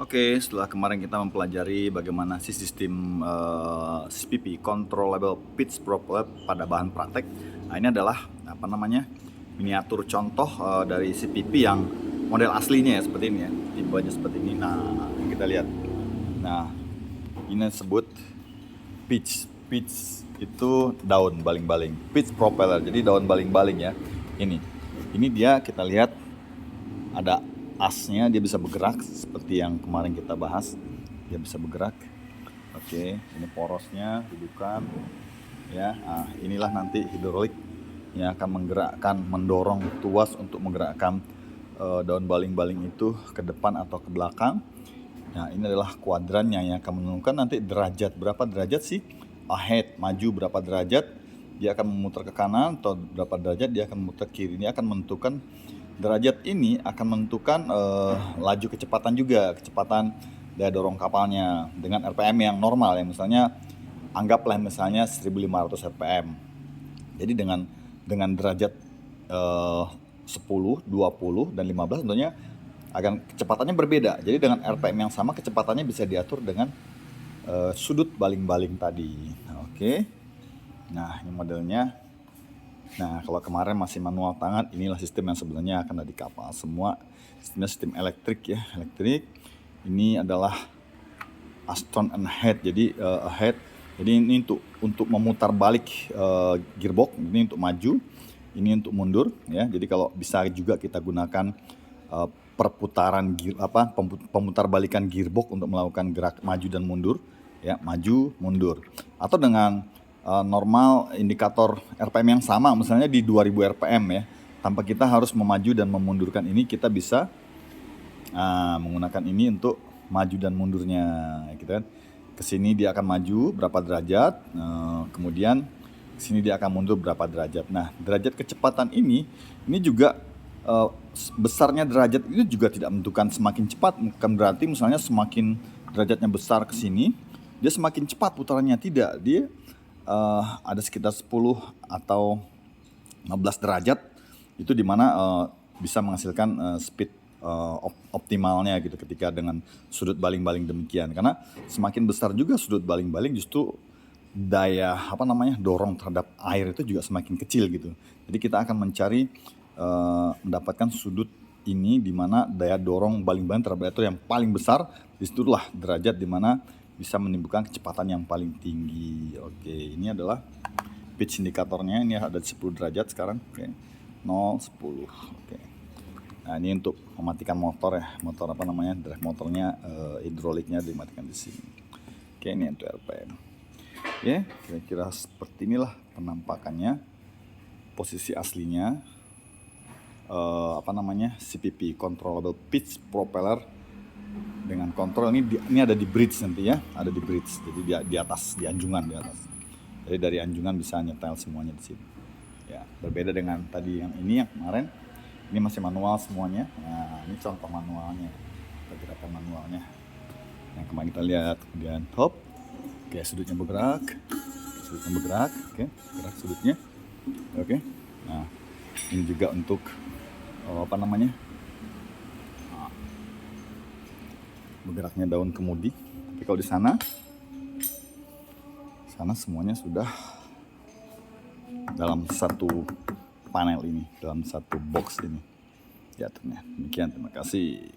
Oke, setelah kemarin kita mempelajari bagaimana sih sistem CPP (Controllable Pitch Propeller) pada bahan praktek. Nah, ini adalah miniatur contoh dari CPP yang model aslinya ya, seperti ini ya, tipenya seperti ini. Nah, kita lihat. Nah, ini disebut pitch. Pitch itu daun baling-baling. Pitch propeller, jadi daun baling-baling ya. Ini dia, kita lihat ada asnya, dia bisa bergerak seperti yang kemarin kita bahas, dia bisa bergerak. Oke, ini porosnya hidupkan ya. Nah, inilah nanti hidrolik yang akan menggerakkan, mendorong tuas untuk menggerakkan daun baling-baling itu ke depan atau ke belakang. Nah, ini adalah kuadrannya yang akan menentukan nanti derajat, berapa derajat sih ahead, maju berapa derajat, dia akan memutar ke kanan, atau berapa derajat dia akan memutar ke kiri. Ini akan menentukan derajat, ini akan menentukan laju kecepatan juga, kecepatan daya dorong kapalnya dengan RPM yang normal ya, misalnya anggaplah misalnya 1500 RPM. Jadi dengan derajat 10, 20 dan 15 tentunya akan kecepatannya berbeda. Jadi dengan RPM yang sama, kecepatannya bisa diatur dengan sudut baling-baling tadi. Oke. Nah, ini modelnya. Nah, kalau kemarin masih manual tangan, inilah sistem yang sebenarnya akan ada di kapal. Semua sistemnya sistem elektrik ya, elektrik. Ini adalah astern and head. Jadi head. Jadi ini untuk memutar balik gearbox, ini untuk maju, ini untuk mundur ya. Jadi kalau bisa juga kita gunakan perputaran pemutar balikan gearbox untuk melakukan gerak maju dan mundur ya, maju mundur. Atau dengan normal indikator RPM yang sama, misalnya di 2000 RPM ya, tanpa kita harus memaju dan memundurkan, ini kita bisa menggunakan ini untuk maju dan mundurnya gitu kan. Kesini dia akan maju berapa derajat, kemudian sini dia akan mundur berapa derajat. Nah, derajat kecepatan ini juga besarnya derajat ini juga tidak menentukan semakin cepat. Bukan berarti misalnya semakin derajatnya besar ke sini dia semakin cepat putarannya, tidak. Dia ada sekitar 10 atau 15 derajat itu dimana bisa menghasilkan speed optimalnya gitu ketika dengan sudut baling-baling demikian. Karena semakin besar juga sudut baling-baling, justru daya dorong terhadap air itu juga semakin kecil gitu. Jadi kita akan mencari mendapatkan sudut ini di mana daya dorong baling-baling terhadap air itu yang paling besar. Disitulah derajat di mana bisa menimbulkan kecepatan yang paling tinggi. Oke, ini adalah pitch indikatornya. Ini ada 10 derajat sekarang. Oke. 0, 10. Oke. Nah, ini untuk mematikan motor ya. Motor drive motornya, hidroliknya dimatikan di sini. Oke, ini untuk RPM. Ya, kira-kira seperti inilah penampakannya. Posisi aslinya CPP (Controllable Pitch Propeller) dengan kontrol ini ada di bridge nanti ya, ada di bridge. Jadi di atas, di anjungan di atas. Jadi dari anjungan bisa nyetel semuanya di sini. Ya, berbeda dengan tadi yang kemarin. Ini masih manual semuanya. Nah, ini contoh manualnya, pergerakan manualnya. Yang kemarin kita lihat, kemudian hop, oke, sudutnya bergerak, oke, gerak sudutnya, oke. Nah, ini juga untuk bergeraknya daun kemudi. Tapi kalau di sana semuanya sudah dalam satu panel ini, dalam satu box ini diaturnya. Demikian, terima kasih.